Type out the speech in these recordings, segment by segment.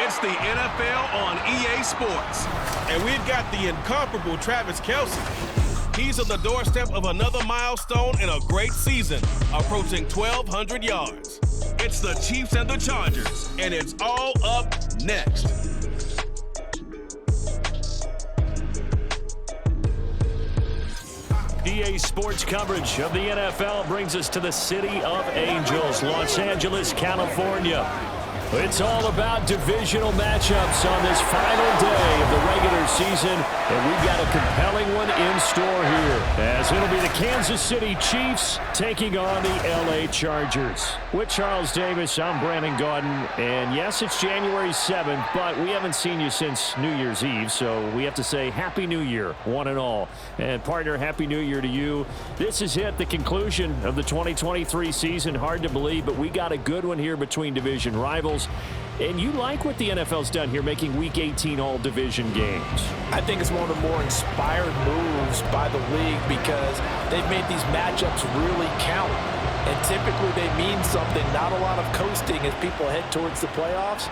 It's the NFL on EA Sports. And we've got the incomparable Travis Kelce. He's on the doorstep of another milestone in a great season, approaching 1,200 yards. It's the Chiefs and the Chargers, and it's all up next. EA Sports coverage of the NFL brings us to the City of Angels, Los Angeles, California. It's all about divisional matchups on this final day of the regular season, and we've got a compelling one in store here, as it'll be the Kansas City Chiefs taking on the LA Chargers. With Charles Davis, I'm Brandon Gaudin, and yes, it's January 7th, but we haven't seen you since New Year's Eve, so we have to say Happy New Year, one and all. And partner, Happy New Year to you. This is it, the conclusion of the 2023 season. Hard to believe, but we got a good one here between division rivals. And you like what the NFL's done here, making Week 18 all-division games. I think it's one of the more inspired moves by the league because they've made these matchups really count. And typically they mean something, not a lot of coasting as people head towards the playoffs.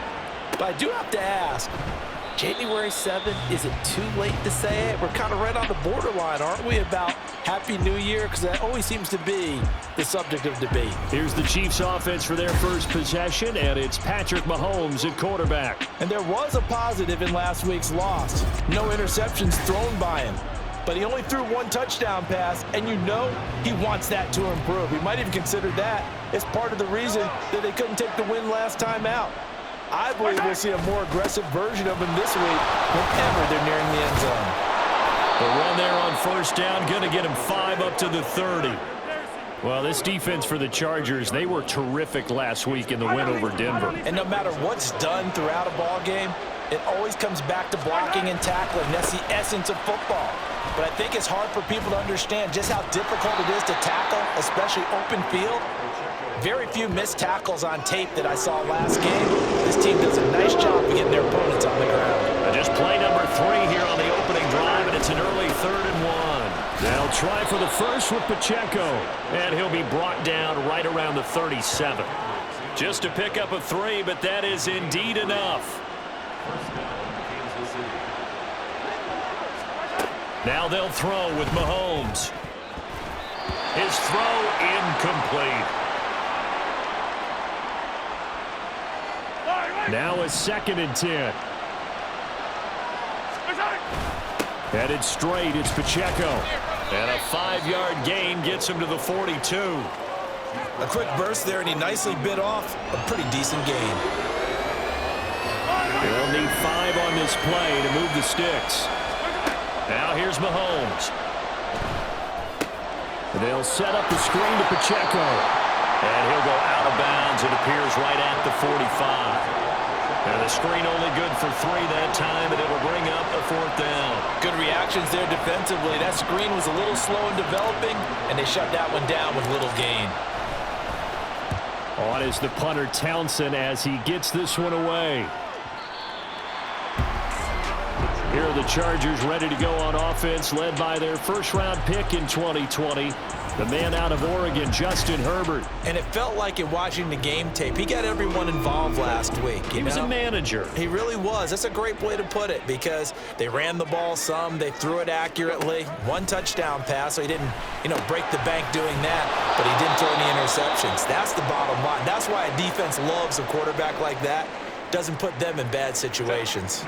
But I do have to ask, January 7th, is it too late to say it? We're kind of right on the borderline, aren't we, about Happy New Year? Because that always seems to be the subject of debate. Here's the Chiefs offense for their first possession, and it's Patrick Mahomes at quarterback. And there was a positive in last week's loss. No interceptions thrown by him. But he only threw one touchdown pass, and you know he wants that to improve. We might even consider that as part of the reason that they couldn't take the win last time out. I believe we'll see a more aggressive version of him this week whenever they're nearing the end zone. The run there on first down, going to get him 5 up to the 30. Well, this defense for the Chargers, they were terrific last week in the win over Denver. And no matter what's done throughout a ball game, it always comes back to blocking and tackling. That's the essence of football. But I think it's hard for people to understand just how difficult it is to tackle, especially open field. Very few missed tackles on tape that I saw last game. This team does a nice job of getting their opponents on the ground. Just play number 3 here on the opening drive, and it's an early 3rd and 1. They'll try for the first with Pacheco, and he'll be brought down right around the 37. Just a pick up of 3, but that is indeed enough. Now they'll throw with Mahomes. His throw incomplete. Now a 2nd and 10. Headed straight, it's Pacheco. And a 5-yard gain gets him to the 42. A quick burst there, and he nicely bit off a pretty decent gain. They'll need 5 on this play to move the sticks. Now here's Mahomes. They'll set up the screen to Pacheco. And he'll go out of bounds. It appears right at the 45. And the screen only good for 3 that time, and it'll bring up a 4th down. Good reactions there defensively. That screen was a little slow in developing, and they shut that one down with little gain. On is the punter Townsend as he gets this one away. Here are the Chargers ready to go on offense, led by their first-round pick in 2020. The man out of Oregon, Justin Herbert. And it felt like in watching the game tape, he got everyone involved last week. He was a manager. He really was. That's a great way to put it because they ran the ball some, they threw it accurately. 1 touchdown pass, so he didn't, break the bank doing that, but he didn't throw any interceptions. That's the bottom line. That's why a defense loves a quarterback like that. Doesn't put them in bad situations.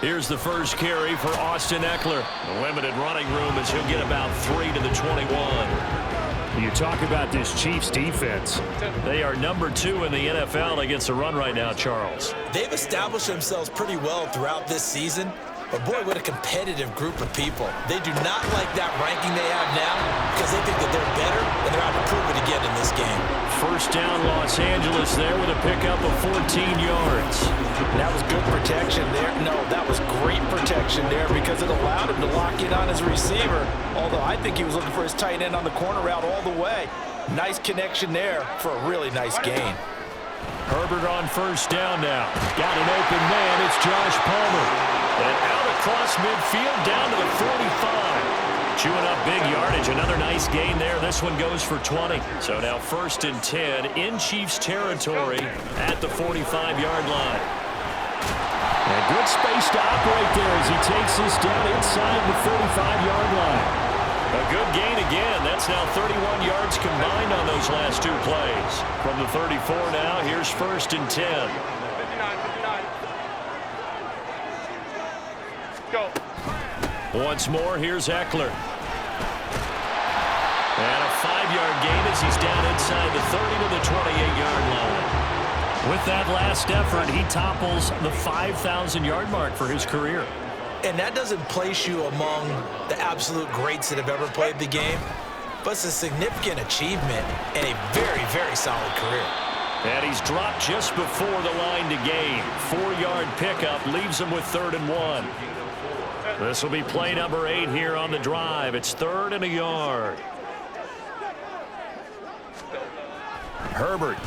Here's the first carry for Austin Eckler. The limited running room as he'll get about 3 to the 21. You talk about this Chiefs defense. They are number 2 in the NFL against the run right now, Charles. They've established themselves pretty well throughout this season. But boy, what a competitive group of people. They do not like that ranking they have now because they think that they're better, and they're out to prove it again in this game. First down, Los Angeles there with a pickup of 14 yards. That was good protection there. No, that was great protection there because it allowed him to lock in on his receiver, although I think he was looking for his tight end on the corner route all the way. Nice connection there for a really nice gain. Herbert on first down now. Got an open man. It's Josh Palmer. And out across midfield down to the 45. Chewing up big yardage. Another nice gain there. This one goes for 20. So now 1st and 10 in Chiefs territory at the 45-yard line. And good space to operate there as he takes this down inside the 45-yard line. A good gain again. That's now 31 yards combined on those last 2 plays. From the 34 now, here's 1st and 10. Go. Once more, here's Eckler. And a 5-yard gain as he's down inside the 30 to the 28-yard line. With that last effort, he topples the 5,000-yard mark for his career. And that doesn't place you among the absolute greats that have ever played the game, but it's a significant achievement and a very, very solid career. And he's dropped just before the line to gain. 4-yard pickup leaves him with 3rd and 1. This will be play number 8 here on the drive. It's 3rd and a yard. Herbert.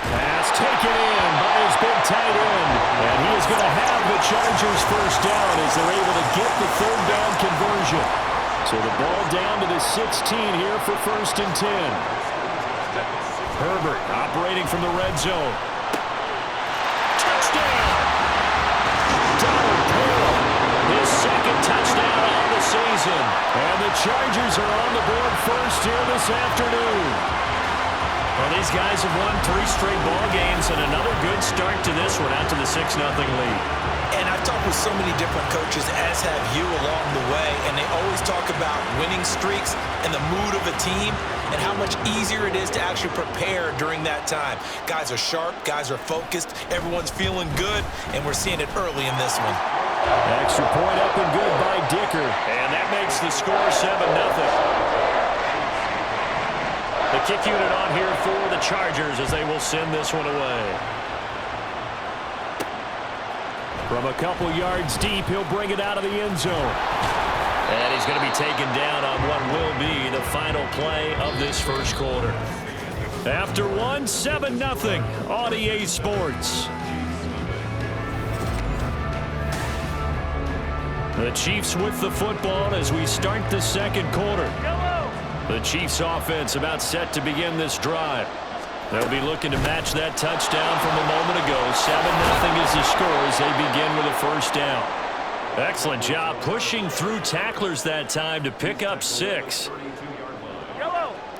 Pass taken in by his big tight end. And he is going to have the Chargers first down as they're able to get the 3rd down conversion. So the ball down to the 16 here for 1st and 10. Herbert operating from the red zone. Touchdown! Donald Pearl, his 2nd touchdown on the season. And the Chargers are on the board first here this afternoon. Well, these guys have won 3 straight ball games and another good start to this one out to the 6-0 lead. And I've talked with so many different coaches, as have you along the way, and they always talk about winning streaks and the mood of a team and how much easier it is to actually prepare during that time. Guys are sharp, guys are focused, everyone's feeling good, and we're seeing it early in this one. Extra point up and good by Dicker, and that makes the score 7-0. The kick unit on here for the Chargers as they will send this one away. From a couple yards deep, he'll bring it out of the end zone. And he's going to be taken down on what will be the final play of this first quarter. After 7-0 on EA Sports. The Chiefs with the football as we start the 2nd quarter. The Chiefs offense about set to begin this drive. They'll be looking to match that touchdown from a moment ago. 7-0 is the score as they begin with a 1st down. Excellent job pushing through tacklers that time to pick up 6.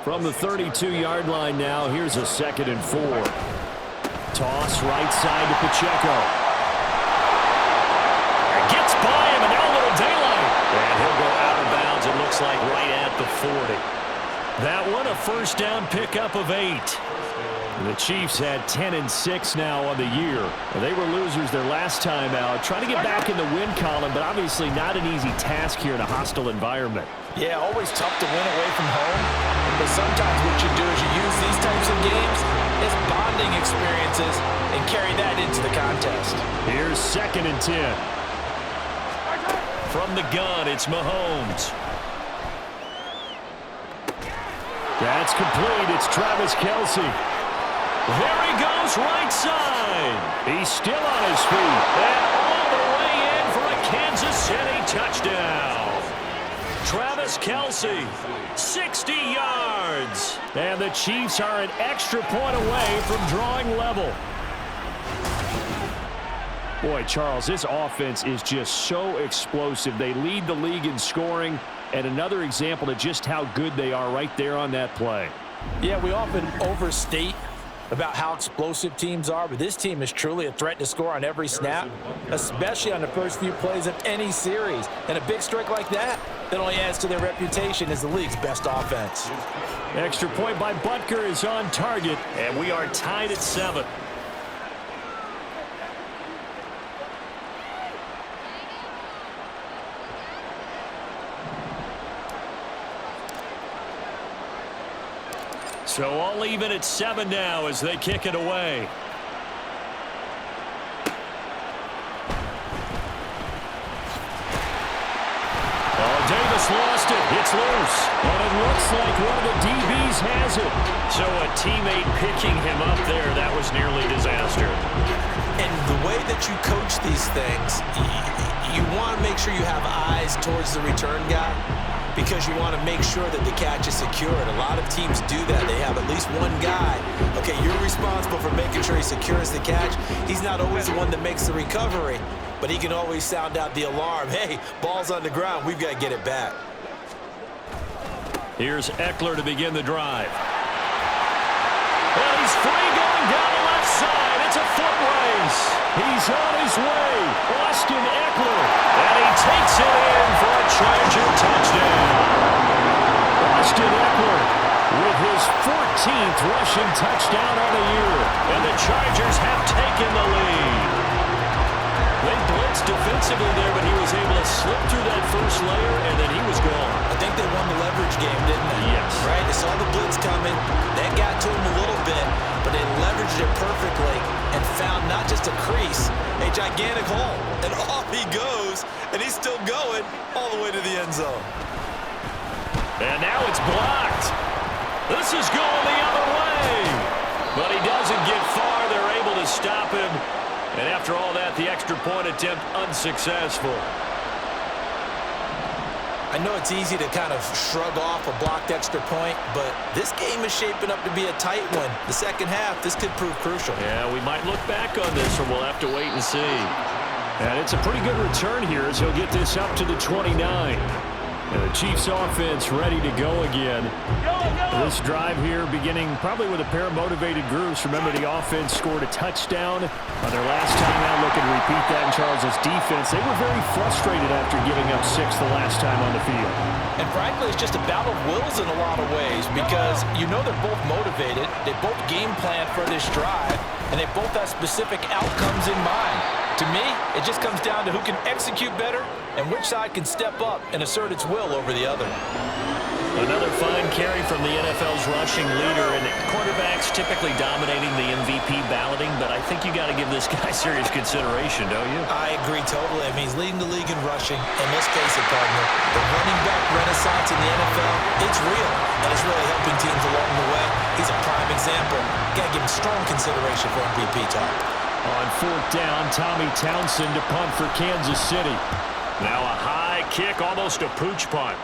From the 32-yard line now, here's a 2nd and 4. Toss right side to Pacheco. Gets by him and now a little daylight. And he'll go out of bounds, it looks like right at the 40. That one a 1st down pickup of 8. The Chiefs had 10-6 now on the year. They were losers their last time out. Trying to get back in the win column, but obviously not an easy task here in a hostile environment. Yeah, always tough to win away from home. But sometimes what you do is you use these types of games as bonding experiences and carry that into the contest. Here's 2nd and 10. From the gun, it's Mahomes. That's complete. It's Travis Kelce. There he goes, right side. He's still on his feet. And all the way in for a Kansas City touchdown. Travis Kelce, 60 yards. And the Chiefs are an extra point away from drawing level. Boy, Charles, this offense is just so explosive. They lead the league in scoring, and another example of just how good they are right there on that play. Yeah, we often overstate about how explosive teams are, but this team is truly a threat to score on every snap, especially on the first few plays of any series. And a big strike like that only adds to their reputation as the league's best offense. Extra point by Butker is on target, and we are tied at 7. So all even at 7 now as they kick it away. Oh, Davis lost it. It's loose. And it looks like one of the DBs has it. So a teammate picking him up there, that was nearly disaster. And the way that you coach these things, you want to make sure you have eyes towards the return guy. because you want to make sure that the catch is secured. A lot of teams do that. They have at least one guy. Okay, you're responsible for making sure he secures the catch. He's not always the one that makes the recovery, but he can always sound out the alarm. Hey, ball's on the ground. We've got to get it back. Here's Eckler to begin the drive. And he's free going down the left side. It's a foot race. He's on his way. Austin Eckler. And he takes it in for a Charger touchdown. Austin Eckler with his 14th rushing touchdown on the year. And the Chargers have taken the lead. They blitzed defensively there, but he was able to slip through that first layer, and then he was gone. I think they won the leverage game, didn't they? Yes. Right? They saw the blitz coming. That got to him a little bit, but they leveraged it perfectly and found not just a crease, a gigantic hole. And off he goes, and he's still going all the way to the end zone. And now it's blocked. This is going the other way. But he doesn't get far. They're able to stop him. And after all that, the extra point attempt unsuccessful. I know it's easy to kind of shrug off a blocked extra point, but this game is shaping up to be a tight one. The second half, this could prove crucial. Yeah, we might look back on this, or we'll have to wait and see. And it's a pretty good return here as he'll get this up to the 29. And the Chiefs offense ready to go again. This drive here beginning probably with a pair of motivated groups. Remember, the offense scored a touchdown on their last time out. Looking to repeat that in Charles' defense. They were very frustrated after giving up 6 the last time on the field. And frankly, it's just a battle of wills in a lot of ways because you know they're both motivated. They both game plan for this drive, and they both have specific outcomes in mind. To me, it just comes down to who can execute better and which side can step up and assert its will over the other. Another fine carry from the NFL's rushing leader, and quarterbacks typically dominating the MVP balloting, but I think you got to give this guy serious consideration, don't you? I agree totally. I mean, he's leading the league in rushing, and let's face it, partner, the running back renaissance in the NFL, it's real, and it's really helping teams along the way. He's a prime example. Got to give him strong consideration for MVP talk. On 4th down, Tommy Townsend to punt for Kansas City. Now a high kick, almost a pooch punt.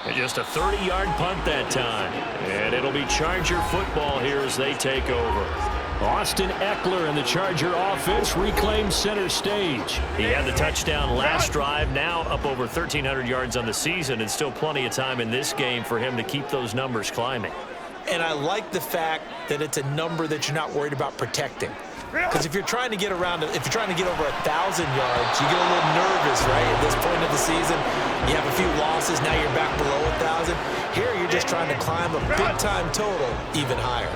And just a 30-yard punt that time. And it'll be Charger football here as they take over. Austin Eckler and the Charger offense reclaim center stage. He had the touchdown last drive, now up over 1,300 yards on the season, and still plenty of time in this game for him to keep those numbers climbing. And I like the fact that it's a number that you're not worried about protecting. Because if you're trying to get around, if you're trying to get over 1,000 yards, you get a little nervous, right? At this point of the season, you have a few losses, now you're back below 1,000. Here, you're just trying to climb a big-time total even higher.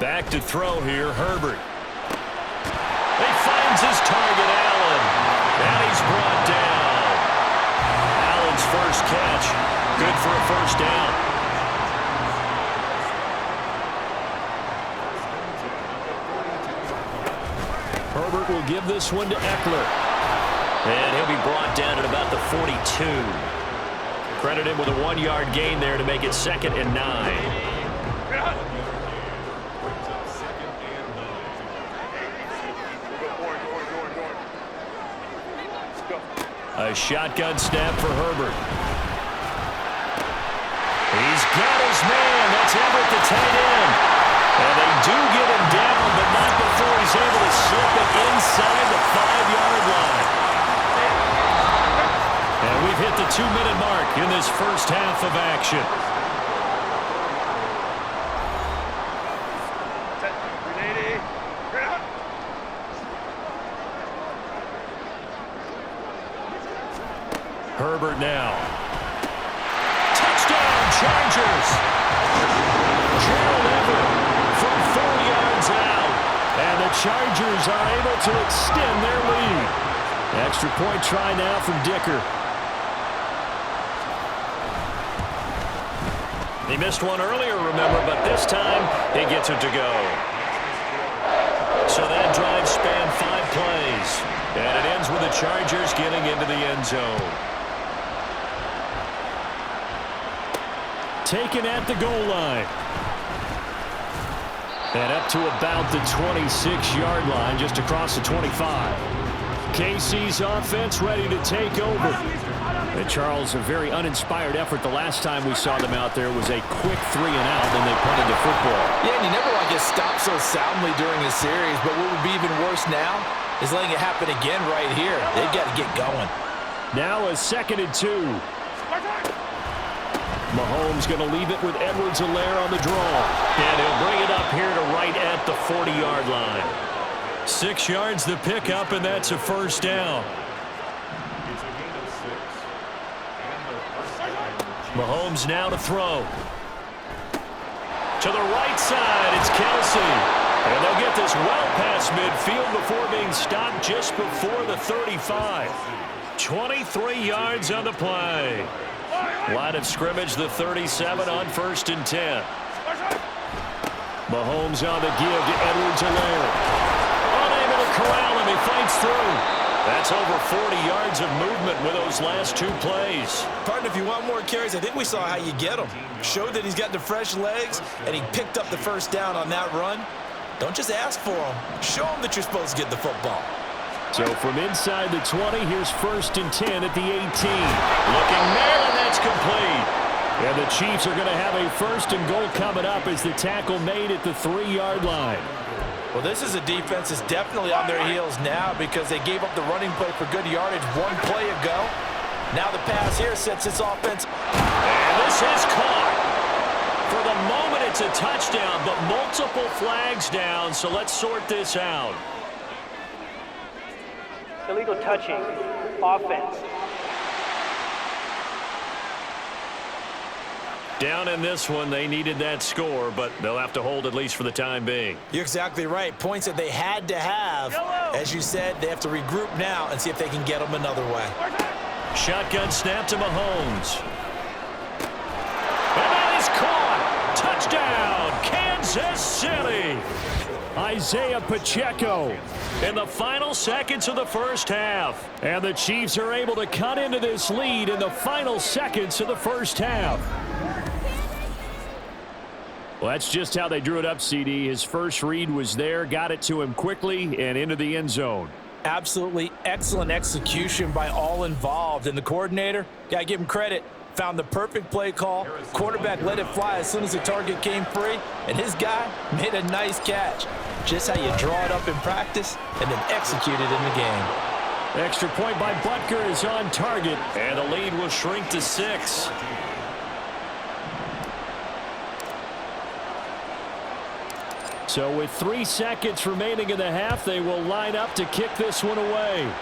Back to throw here, Herbert. He finds his target, Allen. And he's brought down. Allen's first catch. Good for a first down. Herbert will give this one to Eckler. And he'll be brought down at about the 42. Credit him with a 1-yard gain there to make it 2nd and 9. A shotgun snap for Herbert. He's got his man. That's Everett, the tight end. And they do get him down, but not before he's able to slip it inside the 5-yard line. And we've hit the 2-minute mark in this first half of action. Herbert now. Touchdown, Chargers. Gerald Everett from 4 yards out. And the Chargers are able to extend their lead. Extra point try now from Dicker. He missed one earlier, remember, but this time he gets it to go. So that drive spanned 5 plays. And it ends with the Chargers getting into the end zone. Taken at the goal line. And up to about the 26-yard line, just across the 25. KC's offense ready to take over. And Charles, a very uninspired effort. The last time we saw them out there was a quick 3 and out, and they punted the football. Yeah, and you never want to get stopped so soundly during a series, but what would be even worse now is letting it happen again right here. They've got to get going. Now a 2nd and 2. Mahomes going to leave it with Edwards-Helaire on the draw. And he'll bring it up here to right at the 40-yard line. 6 yards the pickup, and that's a first down. Mahomes now to throw. To the right side, it's Kelsey. And they'll get this well past midfield before being stopped just before the 35. 23 yards on the play. Line of scrimmage, the 37 on 1st and 10. Mahomes on the give to Edwards-Helaire. Unable to corral him, he fights through. That's over 40 yards of movement with those last 2 plays. Partner, if you want more carries, I think we saw how you get him. Showed that he's got the fresh legs, and he picked up the first down on that run. Don't just ask for him. Show him that you're supposed to get the football. So from inside the 20, here's 1st and 10 at the 18. Looking there, and that's complete. And the Chiefs are going to have a 1st and goal coming up as the tackle made at the 3-yard line. Well, this is a defense that's definitely on their heels now because they gave up the running play for good yardage 1 play ago. Now the pass here sets this offense. And this is caught. For the moment, it's a touchdown, but multiple flags down, so let's sort this out. Illegal touching, offense. Down in this one, they needed that score, but they'll have to hold at least for the time being. You're exactly right. Points that they had to have. As you said, they have to regroup now and see if they can get them another way. Shotgun snap to Mahomes. And that is caught. Touchdown, Kansas City. Isaiah Pacheco in the final seconds of the first half. And the Chiefs are able to cut into this lead in the final seconds of the first half. Well, that's just how they drew it up, CD. His first read was there, got it to him quickly, and into the end zone. Absolutely excellent execution by all involved. And the coordinator, got to give him credit, found the perfect play call. Quarterback let it fly as soon as the target came free, and his guy made a nice catch. Just how you draw it up in practice and then execute it in the game. Extra point by Butker is on target, and the lead will shrink to 6. So with 3 seconds remaining in the half, they will line up to kick this one away.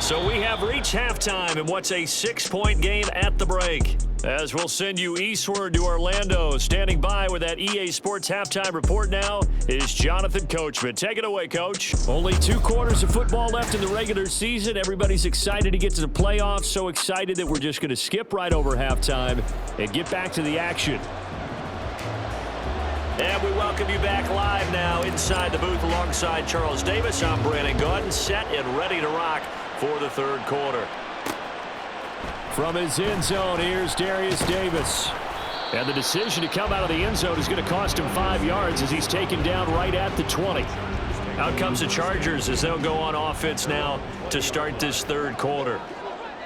So we have reached halftime in what's a 6-point game at the break. As we'll send you eastward to Orlando. Standing by with that EA Sports halftime report now is Jonathan Coachman. Take it away, Coach. Only 2 quarters of football left in the regular season. Everybody's excited to get to the playoffs. So excited that we're just going to skip right over halftime and get back to the action. And we welcome you back live now inside the booth alongside Charles Davis. I'm Brandon Gaudin, set and ready to rock for the 3rd quarter. From his end zone, here's Darius Davis. And the decision to come out of the end zone is going to cost him 5 yards as he's taken down right at the 20. Out comes the Chargers as they'll go on offense now to start this 3rd quarter.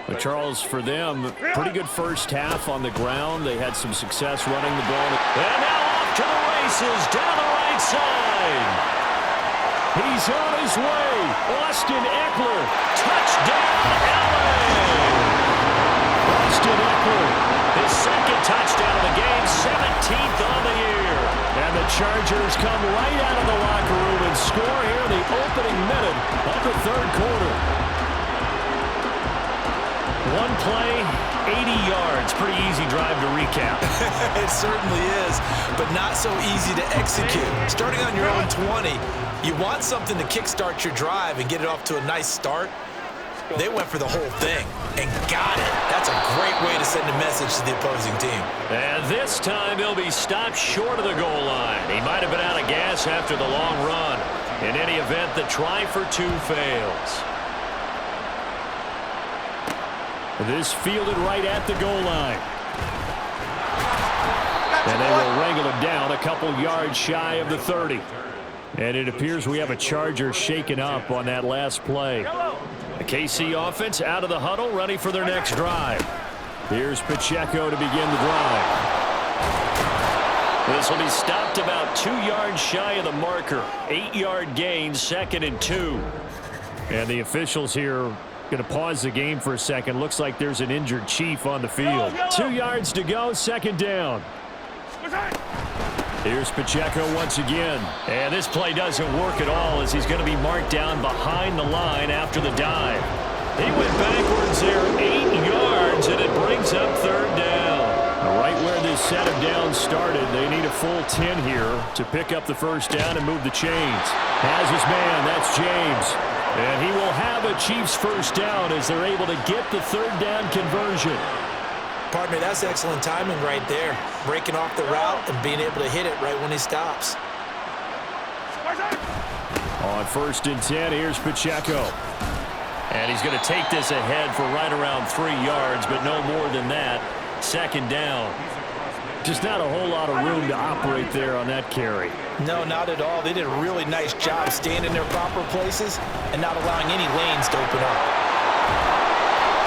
But Charles, for them, pretty good first half on the ground. They had some success running the ball. And now off to the races down the right side. He's on his way. Austin Eckler. Touchdown, LA. Austin Eckler, his 2nd touchdown of the game, 17th on the year. And the Chargers come right out of the locker room and score here in the opening minute of the 3rd quarter. 1 play, 80 yards. Pretty easy drive to recap. It certainly is, but not so easy to execute. Starting on your own 20, you want something to kickstart your drive and get it off to a nice start. They went for the whole thing and got it. That's a great way to send a message to the opposing team. And this time he'll be stopped short of the goal line. He might have been out of gas after the long run. In any event, the try for 2 fails. This fielded right at the goal line. And they will wrangle him down a couple yards shy of the 30. And it appears we have a Charger shaken up on that last play. The KC offense out of the huddle, ready for their next drive. Here's Pacheco to begin the drive. This will be stopped about 2 yards shy of the marker. 8-yard gain, 2nd and 2. And the officials here going to pause the game for a second. Looks like there's an injured Chief on the field. 2 yards to go, 2nd down. Here's Pacheco once again. And this play doesn't work at all as he's going to be marked down behind the line after the dive. He went backwards there 8 yards, and it brings up 3rd down. Right where this set of downs started, they need a full 10 here to pick up the 1st down and move the chains. Has his man, that's James. And he will have a Chiefs 1st down as they're able to get the 3rd down conversion. Pardon me, that's excellent timing right there. Breaking off the route and being able to hit it right when he stops. On 1st and 10, here's Pacheco. And he's going to take this ahead for right around 3 yards, but no more than that. 2nd down. Just not a whole lot of room to operate there on that carry. No, not at all. They did a really nice job staying in their proper places and not allowing any lanes to open up.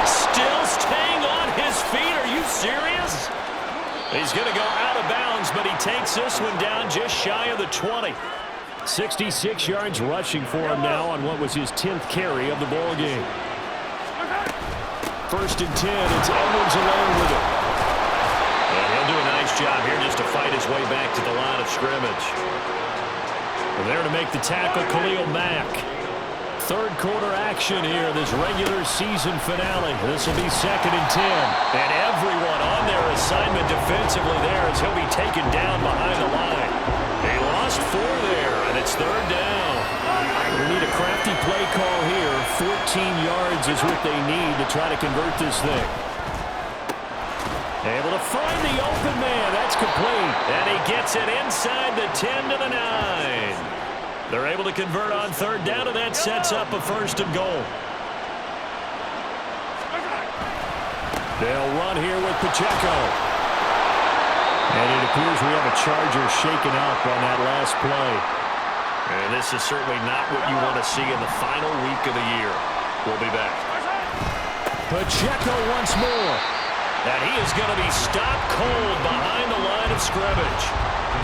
Still staying on his feet. Are you serious? He's going to go out of bounds, but he takes this one down just shy of the 20. 66 yards rushing for him now on what was his 10th carry of the ball game. 1st and 10. It's Edwards alone with it. And he'll do a nice job here just to fight his way back to the line of scrimmage. And there to make the tackle, Khalil Mack. 3rd quarter action here, this regular season finale. This will be 2nd and 10. And everyone on their assignment defensively there as he'll be taken down behind the line. They lost 4 there, and it's 3rd down. We need a crafty play call here. 14 yards is what they need to try to convert this thing. Able to find the open man. That's complete. And he gets it inside the 10 to the 9. They're able to convert on 3rd down, and that sets up a 1st and goal. They'll run here with Pacheco. And it appears we have a Charger shaken up on that last play. And this is certainly not what you want to see in the final week of the year. We'll be back. Pacheco once more. And he is going to be stopped cold behind the line of scrimmage.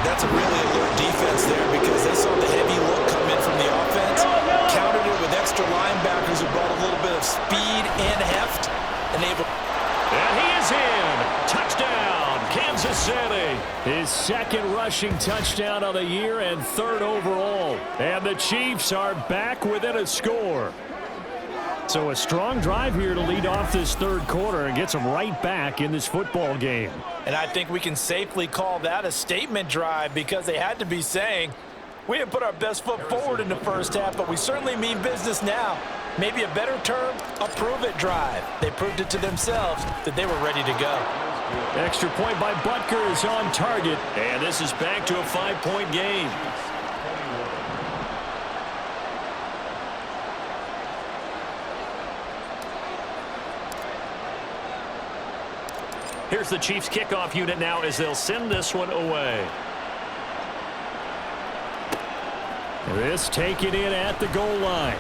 That's a really alert defense there because they saw the heavy look come in from the offense, countered it with extra linebackers who brought a little bit of speed and heft, and able. And he is in. Touchdown, Kansas City. His 2nd rushing touchdown of the year and 3rd overall. And the Chiefs are back within a score. So a strong drive here to lead off this 3rd quarter and gets them right back in this football game. And I think we can safely call that a statement drive because they had to be saying, we didn't put our best foot forward in the 1st half, but we certainly mean business now. Maybe a better term, a prove-it drive. They proved it to themselves that they were ready to go. Extra point by Butker is on target, and this is back to a 5-point game. Here's the Chiefs kickoff unit now as they'll send this one away. This taken in at the goal line.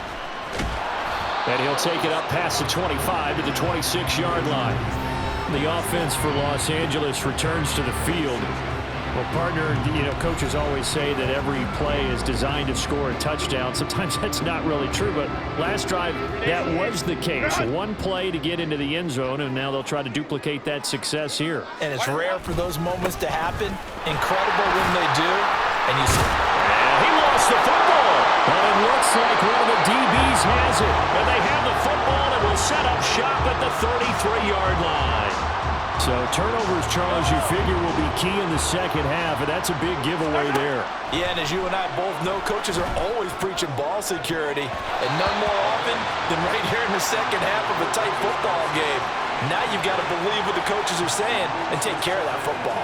And he'll take it up past the 25 to the 26-yard line. The offense for Los Angeles returns to the field. Well, partner, coaches always say that every play is designed to score a touchdown. Sometimes that's not really true, but last drive, that was the case. One play to get into the end zone, and now they'll try to duplicate that success here. And it's rare for those moments to happen. Incredible when they do. And you see. And he lost the football. Well, it looks like one of the DBs has it. And they have the football and will set up shop at the 33-yard line. So turnovers, Charles, you figure will be key in the 2nd half, and that's a big giveaway there. Yeah, and as you and I both know, coaches are always preaching ball security, and none more often than right here in the 2nd half of a tight football game. Now you've got to believe what the coaches are saying and take care of that football.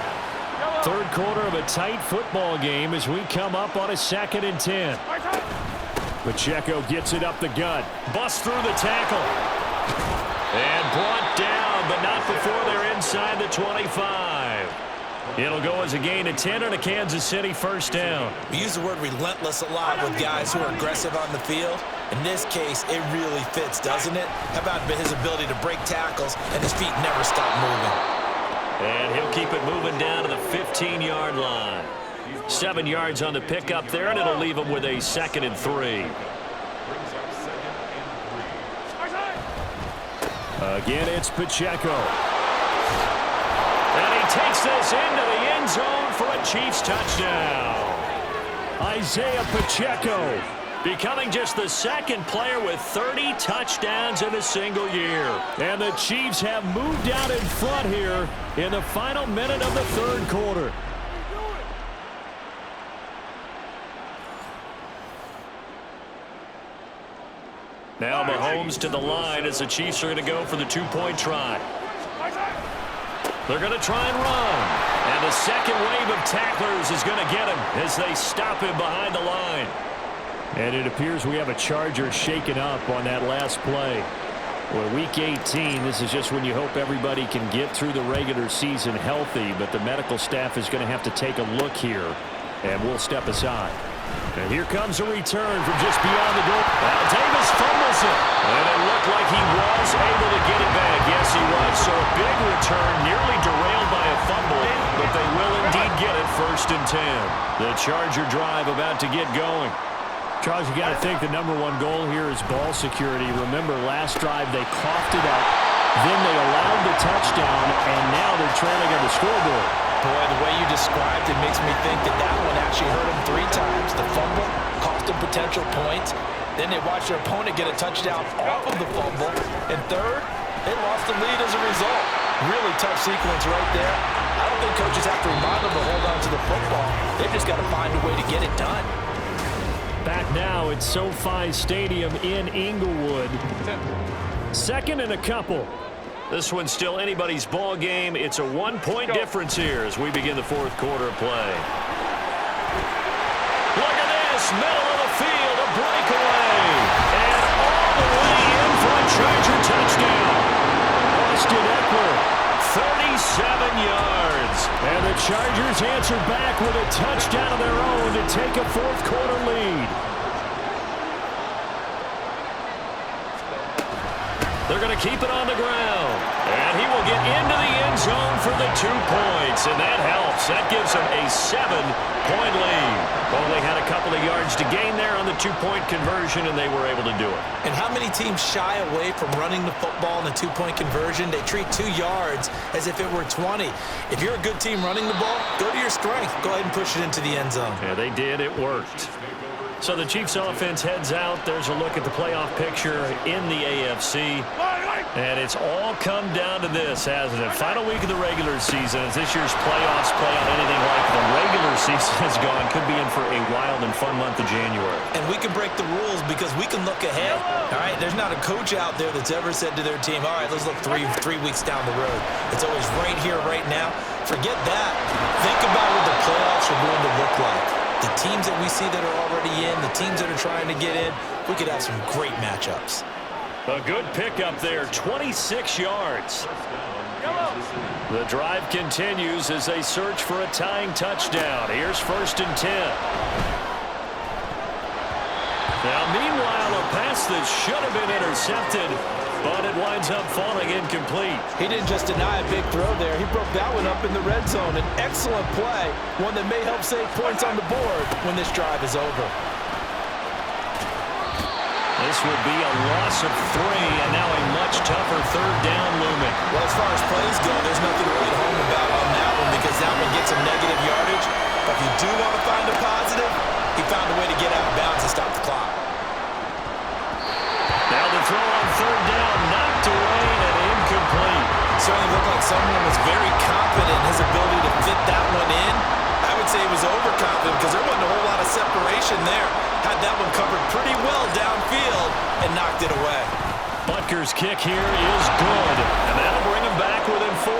3rd quarter of a tight football game as we come up on a 2nd and 10. Pacheco gets it up the gut. Busts through the tackle. And brought down, but not before they're inside the 25. It'll go as a gain of 10 and a Kansas City first down. We use the word relentless a lot with guys who are aggressive on the field. In this case, it really fits, doesn't it? How about his ability to break tackles and his feet never stop moving? And he'll keep it moving down to the 15-yard line. 7 yards on the pickup there, and it'll leave him with a 2nd and 3. Again, it's Pacheco. And he takes this into the end zone for a Chiefs touchdown. Isaiah Pacheco becoming just the 2nd player with 30 touchdowns in a single year. And the Chiefs have moved out in front here in the final minute of the 3rd quarter. Now Mahomes to the line as the Chiefs are going to go for the 2-point try. They're going to try and run. And the second wave of tacklers is going to get him as they stop him behind the line. And it appears we have a Charger shaken up on that last play. Well, Week 18, this is just when you hope everybody can get through the regular season healthy, but the medical staff is going to have to take a look here, and we'll step aside. And here comes a return from just beyond the goal. Now Davis fumbles it. And it looked like he was able to get it back. Yes, he was. So a big return, nearly derailed by a fumble, but they will indeed get it 1st and 10. The Charger drive about to get going. Charles, you got to think the #1 goal here is ball security. Remember, last drive they coughed it up, then they allowed the touchdown, and now they're trailing on the scoreboard. Boy, the way you described it makes me think that one actually hurt them 3 times. The fumble cost them potential points. Then they watched their opponent get a touchdown off of the fumble. And third, they lost the lead as a result. Really tough sequence right there. I don't think coaches have to remind them to hold on to the football. They've just got to find a way to get it done. Back now at SoFi Stadium in Inglewood. 2nd and a couple. This one's still anybody's ball game. It's a 1-point difference here as we begin the 4th quarter of play. Look at this, middle of the field, a breakaway. And all the way in for a Charger touchdown. Austin Eckler, 37 yards. And the Chargers answer back with a touchdown of their own to take a 4th quarter lead. They're going to keep it on the ground. And he will get into the end zone for the 2 points. And that helps. That gives him a 7-point lead. Only had a couple of yards to gain there on the 2-point conversion, and they were able to do it. And how many teams shy away from running the football in a 2-point conversion? They treat 2 yards as if it were 20. If you're a good team running the ball, go to your strength. Go ahead and push it into the end zone. Yeah, they did. It worked. So the Chiefs offense heads out. There's a look at the playoff picture in the AFC. And it's all come down to this, hasn't it? Final week of the regular season. As this year's playoffs play out anything like the regular season has gone, could be in for a wild and fun month of January. And we can break the rules because we can look ahead. All right, there's not a coach out there that's ever said to their team, all right, let's look three weeks down the road. It's always right here, right now. Forget that. Think about what the playoffs are going to look like. The teams that we see that are already in, the teams that are trying to get in, we could have some great matchups. A good pickup there, 26 yards. The drive continues as they search for a tying touchdown. Here's 1st and 10. Now, meanwhile, a pass that should have been intercepted, but it winds up falling incomplete. He didn't just deny a big throw there. He broke that one up in the red zone. An excellent play, one that may help save points on the board when this drive is over. This would be a loss of 3, and now a much tougher 3rd down looming. Well, as far as plays go, there's nothing to write home about on that one because that one gets some negative yardage. But if you do want to find a positive, he found a way to get out of bounds and stop the clock. Now the throw on 3rd down, knocked away and incomplete. Certainly looked like someone was very confident in his ability to fit that one in. I would say he was overconfident because there wasn't a whole lot of separation there. Had that one covered pretty well downfield and knocked it away. Butker's kick here is good, and that'll bring him back within 4.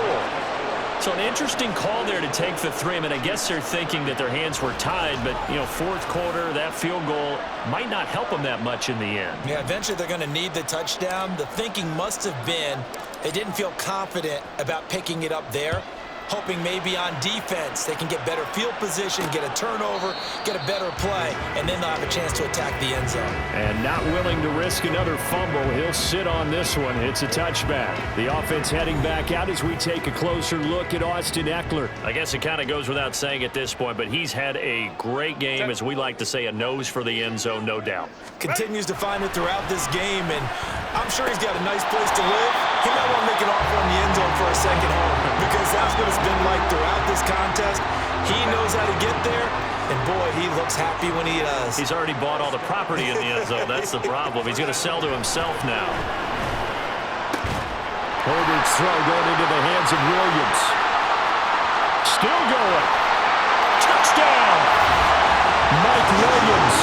So So an interesting call there to take the 3. I mean, I guess they're thinking that their hands were tied, but, you know, fourth quarter, that field goal might not help them that much in the end. Yeah, eventually they're going to need the touchdown. The thinking must have been they didn't feel confident about picking it up there, hoping maybe on defense they can get better field position, get a turnover, get a better play, and then they'll have a chance to attack the end zone. And not willing to risk another fumble, he'll sit on this one. It's a touchback. The offense heading back out as we take a closer look at Austin Eckler. I guess it kind of goes without saying at this point, but he's had a great game, as we like to say, a nose for the end zone, no doubt. Continues to find it throughout this game, and I'm sure he's got a nice place to live. He might want to make an offer on the end zone for a second home, because that's what it's been like throughout this contest. He knows how to get there, and boy, he looks happy when he does. He's already bought all the property in the end zone. That's the problem. He's going to sell to himself now. Herbert's throw going into the hands of Williams. Still going. Touchdown! Mike Williams,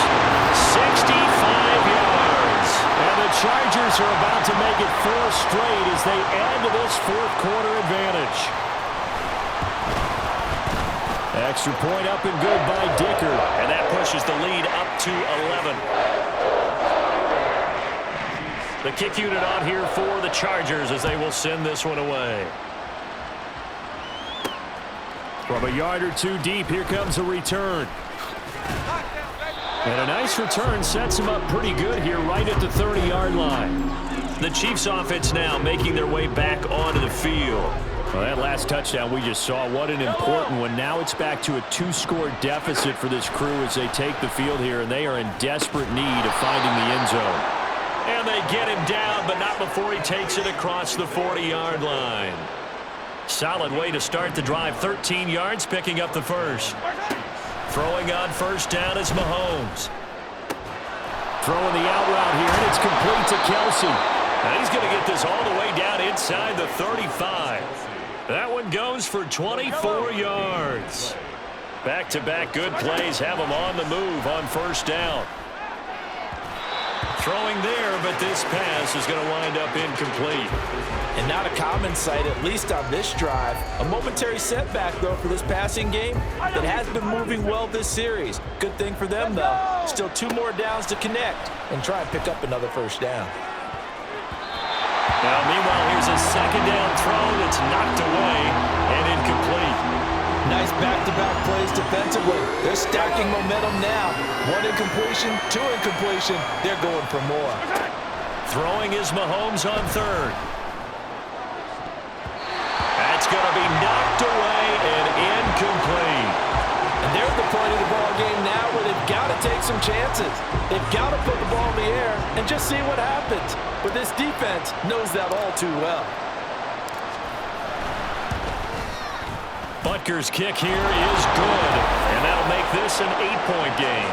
65 yards. And the Chargers are about to make it 4 straight as they add to this fourth quarter advantage. Extra point up and good by Dicker. And that pushes the lead up to 11. The kick unit on here for the Chargers as they will send this one away. From a yard or two deep, here comes a return. And a nice return sets him up pretty good here right at the 30-yard line. The Chiefs offense now making their way back onto the field. Well, that last touchdown we just saw, what an important one. Now it's back to a 2-score deficit for this crew as they take the field here, and they are in desperate need of finding the end zone. And they get him down, but not before he takes it across the 40-yard line. Solid way to start the drive. 13 yards, picking up the first. Throwing on first down is Mahomes. Throwing the out route here, and it's complete to Kelsey. And he's going to get this all the way down inside the 35. That one goes for 24 yards. Back-to-back good plays have him on the move on first down. Throwing there, but this pass is going to wind up incomplete. And not a common sight, at least on this drive. A momentary setback, though, for this passing game that has been moving well this series. Good thing for them, though. Still 2 more downs to connect and try and pick up another first down. Now, meanwhile, here's a second down throw that's knocked away and incomplete. Nice back-to-back plays defensively. They're stacking momentum now. 1 incompletion, 2 incompletion. They're going for more. Throwing is Mahomes on third. That's going to be knocked away and incomplete. And there's the point of the ball game now where they've got to take some chances. They've got to put the ball in the air and just see what happens. But this defense knows that all too well. Butker's kick here is good, and that'll make this an 8-point game.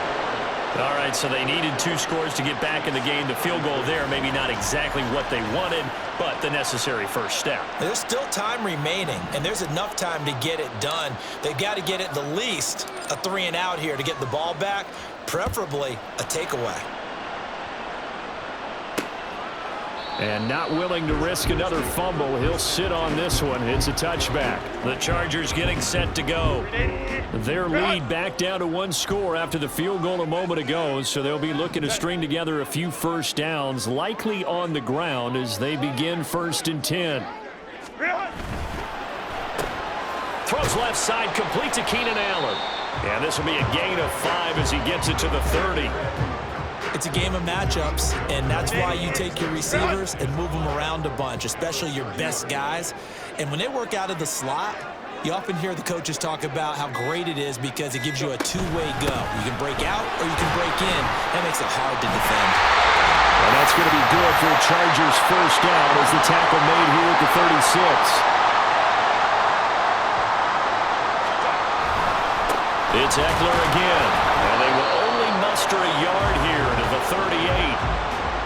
All right, so they needed 2 scores to get back in the game. The field goal there, maybe not exactly what they wanted, but the necessary first step. There's still time remaining, and there's enough time to get it done. They've got to get at the least a 3-and-out here to get the ball back, preferably a takeaway. And not willing to risk another fumble, he'll sit on this one. It's a touchback. The Chargers getting set to go. Their lead back down to 1 score after the field goal a moment ago, so they'll be looking to string together a few first downs, likely on the ground as they begin 1st and 10. Throws left side, complete to Keenan Allen. And this will be a gain of 5 as he gets it to the 30. It's a game of matchups, and that's why you take your receivers and move them around a bunch, especially your best guys. And when they work out of the slot, you often hear the coaches talk about how great it is because it gives you a 2-way go. You can break out or you can break in. That makes it hard to defend. And that's going to be good for the Chargers' first down as the tackle made here at the 36. It's Eckler again, and they will only muster a yard here to the 38.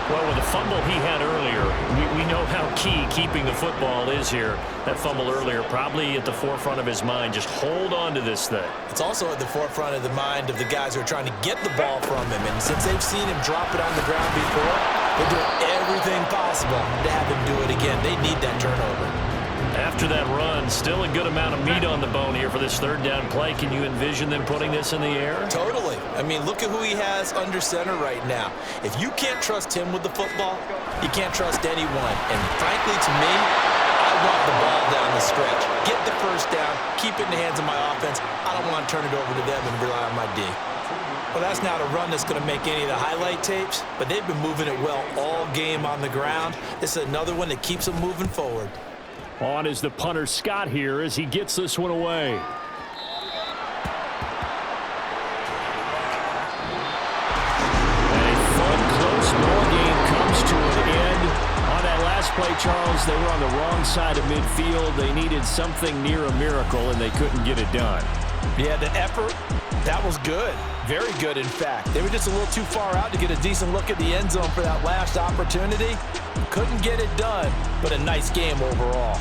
Well, with the fumble he had earlier, we know how key keeping the football is here. That fumble earlier probably at the forefront of his mind. Just hold on to this thing. It's also at the forefront of the mind of the guys who are trying to get the ball from him. And since they've seen him drop it on the ground before, they're doing everything possible to have him do it again. They need that turnover. After that run, still a good amount of meat on the bone here for this third down play. Can you envision them putting this in the air? Totally. I mean, look at who he has under center right now. If you can't trust him with the football, you can't trust anyone. And frankly, to me, I want the ball down the stretch. Get the first down, keep it in the hands of my offense. I don't want to turn it over to them and rely on my D. Well, that's not a run that's going to make any of the highlight tapes, but they've been moving it well all game on the ground. This is another one that keeps them moving forward. On is the punter, Scott, here as he gets this one away. A fun, close ball game comes to an end. On that last play, Charles, they were on the wrong side of midfield. They needed something near a miracle, and they couldn't get it done. Yeah, the effort, that was good. Very good, in fact. They were just a little too far out to get a decent look at the end zone for that last opportunity. Couldn't get it done, but a nice game overall.